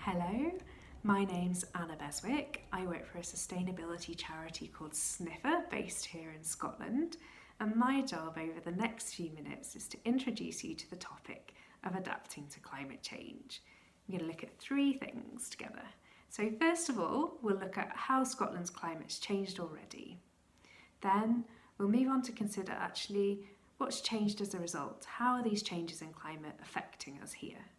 Hello, my name's Anna Beswick. I work for a sustainability charity called Sniffer, based here in Scotland, and my job over the next few minutes is to introduce you to the topic of adapting to climate change. We're going to look at three things together. So first of all, we'll look at how Scotland's climate's changed already. Then we'll move on to consider actually what's changed as a result. How are these changes in climate affecting us here?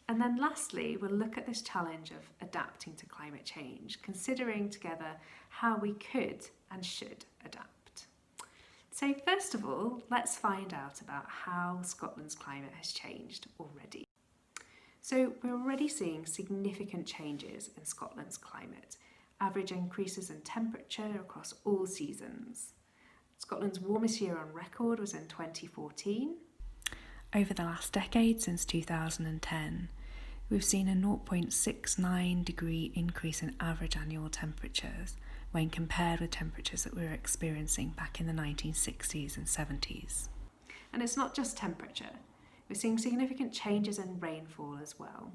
And then lastly, we'll look at this challenge of adapting to climate change, considering together how we could and should adapt. So first of all, let's find out about how Scotland's climate has changed already. So we're already seeing significant changes in Scotland's climate, average increases in temperature across all seasons. Scotland's warmest year on record was in 2014. Over the last decade, since 2010, we've seen a 0.69 degree increase in average annual temperatures when compared with temperatures that we were experiencing back in the 1960s and 70s. And it's not just temperature. We're seeing significant changes in rainfall as well.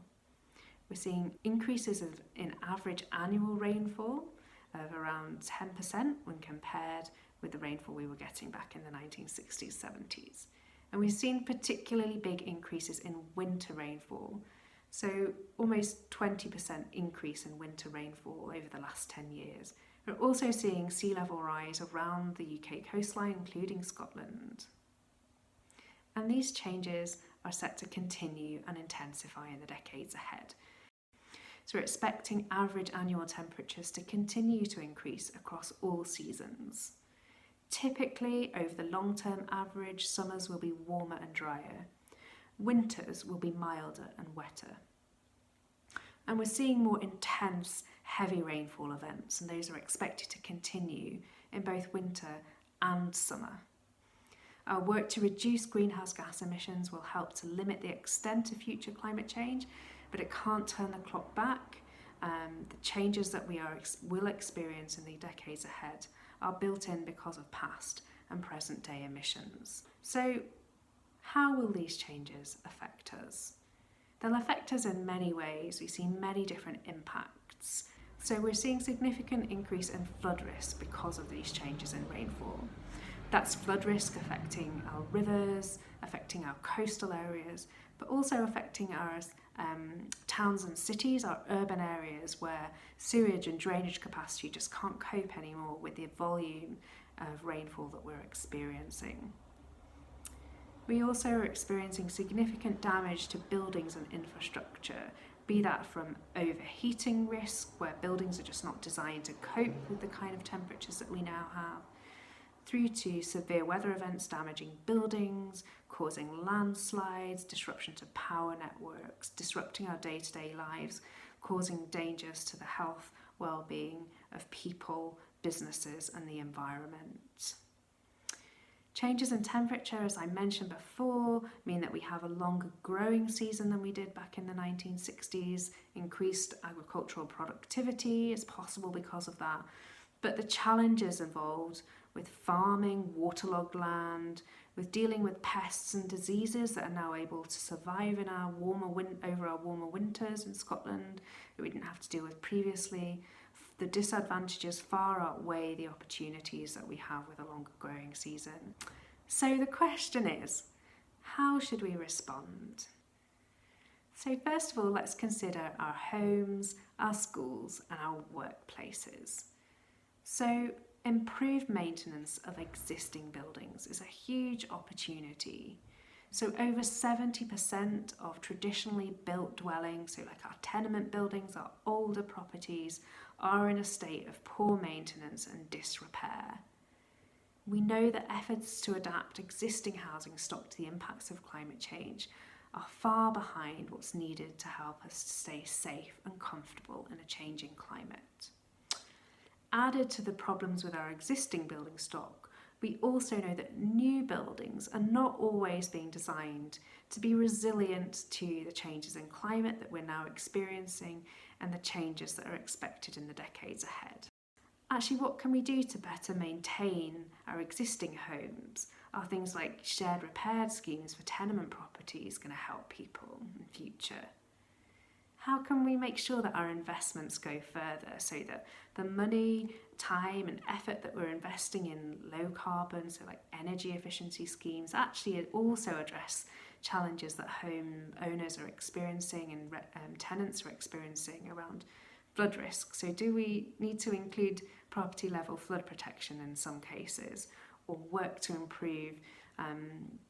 We're seeing increases in average annual rainfall of around 10% when compared with the rainfall we were getting back in the 1960s, 70s. And we've seen particularly big increases in winter rainfall. So almost 20% increase in winter rainfall over the last 10 years. We're also seeing sea level rise around the UK coastline, including Scotland. And these changes are set to continue and intensify in the decades ahead. So we're expecting average annual temperatures to continue to increase across all seasons. Typically, over the long-term average, summers will be warmer and drier. Winters will be milder and wetter. And we're seeing more intense, heavy rainfall events, and those are expected to continue in both winter and summer. Our work to reduce greenhouse gas emissions will help to limit the extent of future climate change, but it can't turn the clock back. The changes that we will experience in the decades ahead are built in because of past and present day emissions. So how will these changes affect us? They'll affect us in many ways. We see many different impacts. So we're seeing significant increase in flood risk because of these changes in rainfall. That's flood risk affecting our rivers, affecting our coastal areas, but also affecting our towns and cities, our urban areas where sewage and drainage capacity just can't cope anymore with the volume of rainfall that we're experiencing. We also are experiencing significant damage to buildings and infrastructure, be that from overheating risk, where buildings are just not designed to cope with the kind of temperatures that we now have, through to severe weather events damaging buildings, causing landslides, disruption to power networks, disrupting our day-to-day lives, causing dangers to the health, well-being of people, businesses and the environment. Changes in temperature, as I mentioned before, mean that we have a longer growing season than we did back in the 1960s. Increased agricultural productivity is possible because of that. But the challenges involved with farming, waterlogged land, with dealing with pests and diseases that are now able to survive in our warmer winters in Scotland that we didn't have to deal with previously, the disadvantages far outweigh the opportunities that we have with a longer growing season. So the question is, how should we respond? So first of all, let's consider our homes, our schools and our workplaces. So improved maintenance of existing buildings is a huge opportunity. So over 70% of traditionally built dwellings, so like our tenement buildings, our older properties, are in a state of poor maintenance and disrepair. We know that efforts to adapt existing housing stock to the impacts of climate change are far behind what's needed to help us to stay safe and comfortable in a changing climate. Added to the problems with our existing building stock, we also know that new buildings are not always being designed to be resilient to the changes in climate that we're now experiencing and the changes that are expected in the decades ahead. Actually, what can we do to better maintain our existing homes? Are things like shared repair schemes for tenement properties going to help people in future? How can we make sure that our investments go further so that the money, time and effort that we're investing in low carbon, so like energy efficiency schemes, actually also address challenges that home owners are experiencing and tenants are experiencing around flood risk? So do we need to include property level flood protection in some cases, or work to improve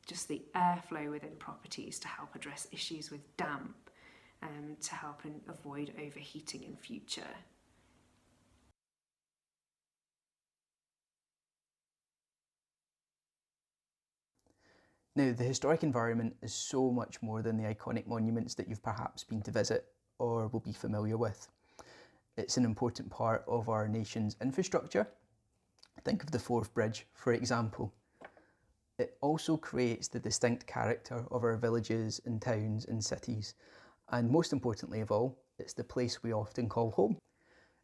just the airflow within properties to help address issues with damp, to help avoid overheating in future? Now, the historic environment is so much more than the iconic monuments that you've perhaps been to visit or will be familiar with. It's an important part of our nation's infrastructure. Think of the Forth Bridge, for example. It also creates the distinct character of our villages and towns and cities. And most importantly of all, it's the place we often call home.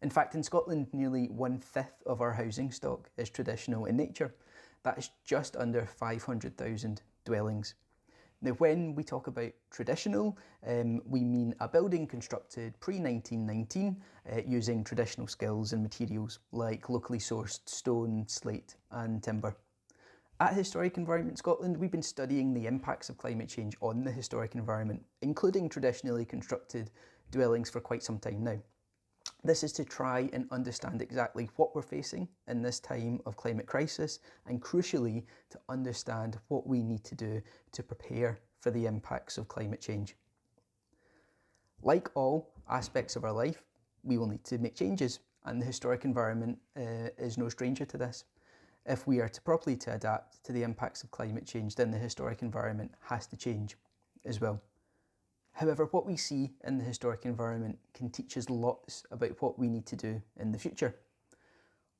In fact, in Scotland, nearly 1/5 of our housing stock is traditional in nature. That is just under 500,000 dwellings. Now, when we talk about traditional, we mean a building constructed pre-1919 using traditional skills and materials like locally sourced stone, slate and timber. At Historic Environment Scotland, we've been studying the impacts of climate change on the historic environment, including traditionally constructed dwellings, for quite some time now. This is to try and understand exactly what we're facing in this time of climate crisis, and crucially, to understand what we need to do to prepare for the impacts of climate change. Like all aspects of our life, we will need to make changes, and the historic environment is no stranger to this. If we are to properly adapt to the impacts of climate change, then the historic environment has to change as well. However, what we see in the historic environment can teach us lots about what we need to do in the future.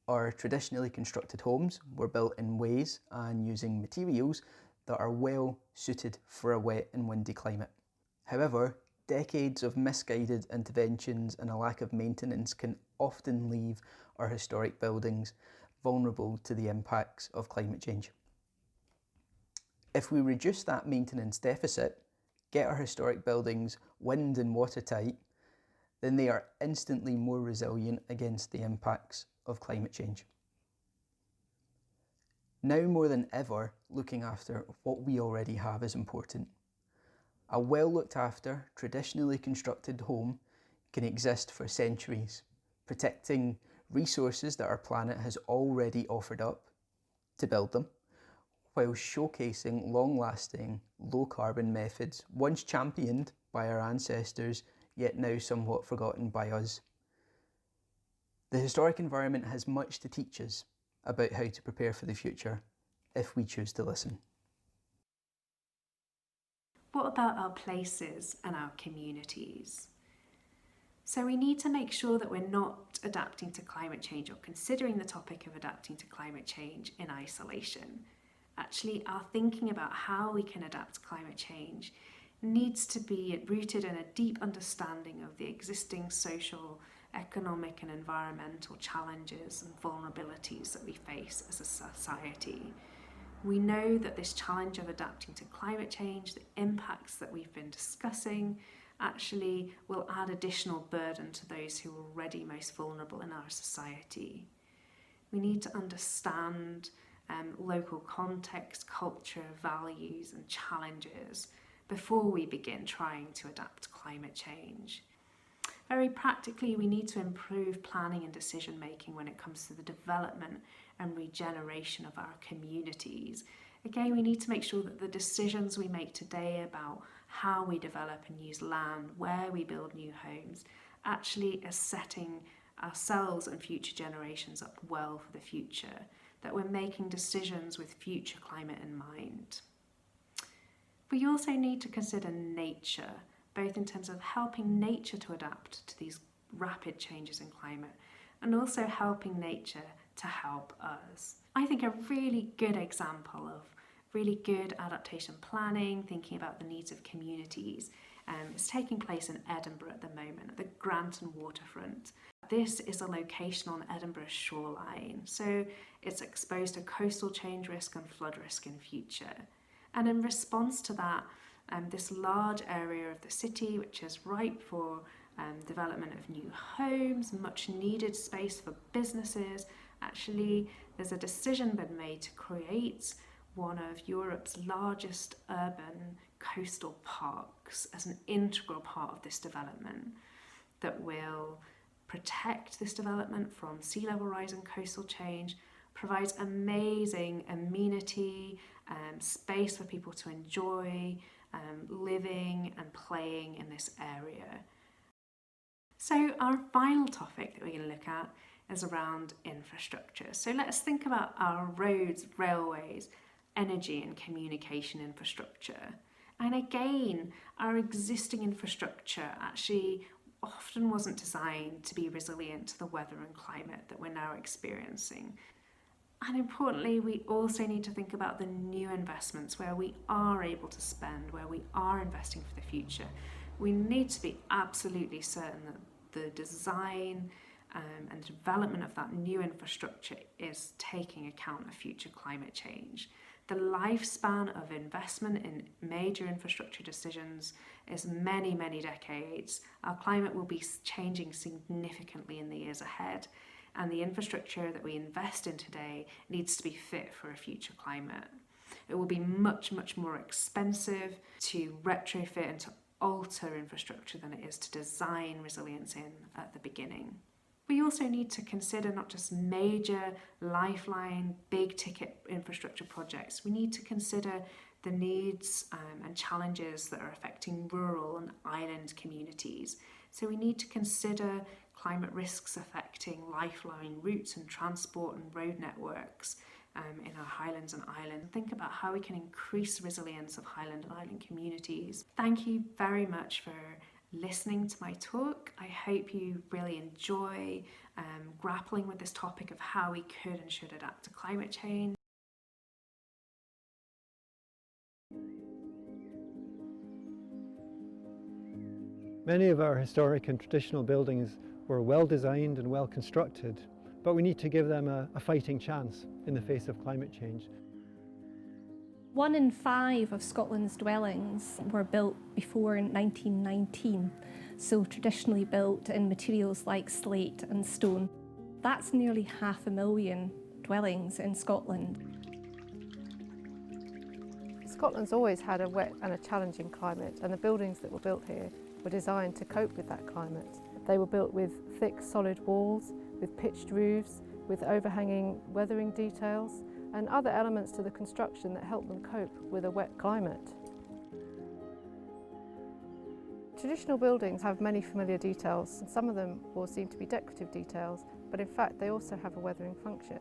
Our traditionally constructed homes were built in ways and using materials that are well suited for a wet and windy climate. However, decades of misguided interventions and a lack of maintenance can often leave our historic buildings vulnerable to the impacts of climate change. If we reduce that maintenance deficit, get our historic buildings wind and watertight, then they are instantly more resilient against the impacts of climate change. Now more than ever, looking after what we already have is important. A well looked after, traditionally constructed home can exist for centuries, protecting resources that our planet has already offered up to build them, while showcasing long-lasting, low-carbon methods once championed by our ancestors, yet now somewhat forgotten by us. The historic environment has much to teach us about how to prepare for the future, if we choose to listen. What about our places and our communities? So we need to make sure that we're not adapting to climate change or considering the topic of adapting to climate change in isolation. Actually, our thinking about how we can adapt to climate change needs to be rooted in a deep understanding of the existing social, economic and environmental challenges and vulnerabilities that we face as a society. We know that this challenge of adapting to climate change, the impacts that we've been discussing, actually will add additional burden to those who are already most vulnerable in our society. We need to understand local context, culture, values and challenges before we begin trying to adapt to climate change. Very practically, we need to improve planning and decision making when it comes to the development and regeneration of our communities. Again, we need to make sure that the decisions we make today about how we develop and use land, where we build new homes, actually are setting ourselves and future generations up well for the future, that we're making decisions with future climate in mind. We also need to consider nature, both in terms of helping nature to adapt to these rapid changes in climate and also helping nature to help us. I think a really good example of really good adaptation planning, thinking about the needs of communities, is taking place in Edinburgh at the moment, at the Granton waterfront. This is a location on Edinburgh's shoreline, so it's exposed to coastal change risk and flood risk in future. And in response to that, this large area of the city, which is ripe for development of new homes, much needed space for businesses. Actually, there's a decision been made to create one of Europe's largest urban coastal parks as an integral part of this development that will protect this development from sea level rise and coastal change, provides amazing amenity, space for people to enjoy living and playing in this area. So our final topic that we're going to look at is around infrastructure. So let's think about our roads, railways, energy and communication infrastructure. And again, our existing infrastructure actually often wasn't designed to be resilient to the weather and climate that we're now experiencing. And importantly, we also need to think about the new investments where we are able to spend, where we are investing for the future. We need to be absolutely certain that the design and development of that new infrastructure is taking account of future climate change. The lifespan of investment in major infrastructure decisions is many, many decades. Our climate will be changing significantly in the years ahead, and the infrastructure that we invest in today needs to be fit for a future climate. It will be much, much more expensive to retrofit and to alter infrastructure than it is to design resilience in at the beginning. We also need to consider not just major, lifeline, big ticket infrastructure projects. We need to consider the needs and challenges that are affecting rural and island communities. So we need to consider climate risks affecting lifeline routes and transport and road networks in our highlands and islands. Think about how we can increase resilience of highland and island communities. Thank you very much for listening to my talk. I hope you really enjoy grappling with this topic of how we could and should adapt to climate change. Many of our historic and traditional buildings were well designed and well constructed, but we need to give them a fighting chance in the face of climate change. 1 in 5 of Scotland's dwellings were built before 1919, so traditionally built in materials like slate and stone. That's nearly 500,000 dwellings in Scotland. Scotland's always had a wet and a challenging climate, and the buildings that were built here were designed to cope with that climate. They were built with thick, solid walls, with pitched roofs, with overhanging weathering details, and other elements to the construction that help them cope with a wet climate. Traditional buildings have many familiar details. Some of them will seem to be decorative details, but in fact they also have a weathering function.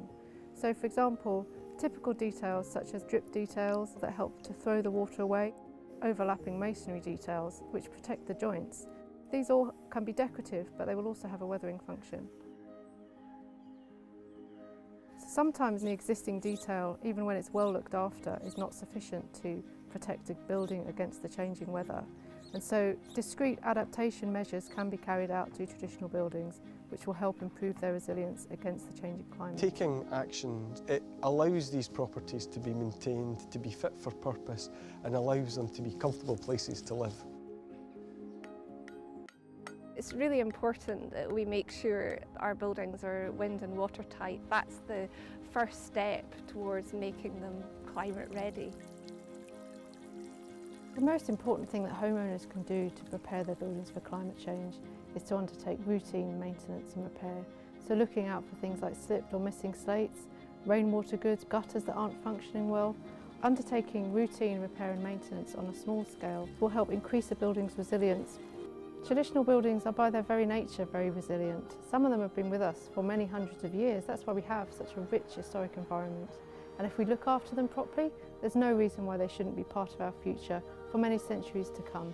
So for example, typical details such as drip details that help to throw the water away, overlapping masonry details which protect the joints. These all can be decorative, but they will also have a weathering function. Sometimes the existing detail, even when it's well looked after, is not sufficient to protect a building against the changing weather. And so discrete adaptation measures can be carried out to traditional buildings which will help improve their resilience against the changing climate. Taking action, it allows these properties to be maintained, to be fit for purpose, and allows them to be comfortable places to live. It's really important that we make sure our buildings are wind and watertight. That's the first step towards making them climate ready. The most important thing that homeowners can do to prepare their buildings for climate change is to undertake routine maintenance and repair. So looking out for things like slipped or missing slates, rainwater goods, gutters that aren't functioning well. Undertaking routine repair and maintenance on a small scale will help increase a building's resilience. Traditional buildings are by their very nature very resilient. Some of them have been with us for many hundreds of years. That's why we have such a rich historic environment. And if we look after them properly, there's no reason why they shouldn't be part of our future for many centuries to come.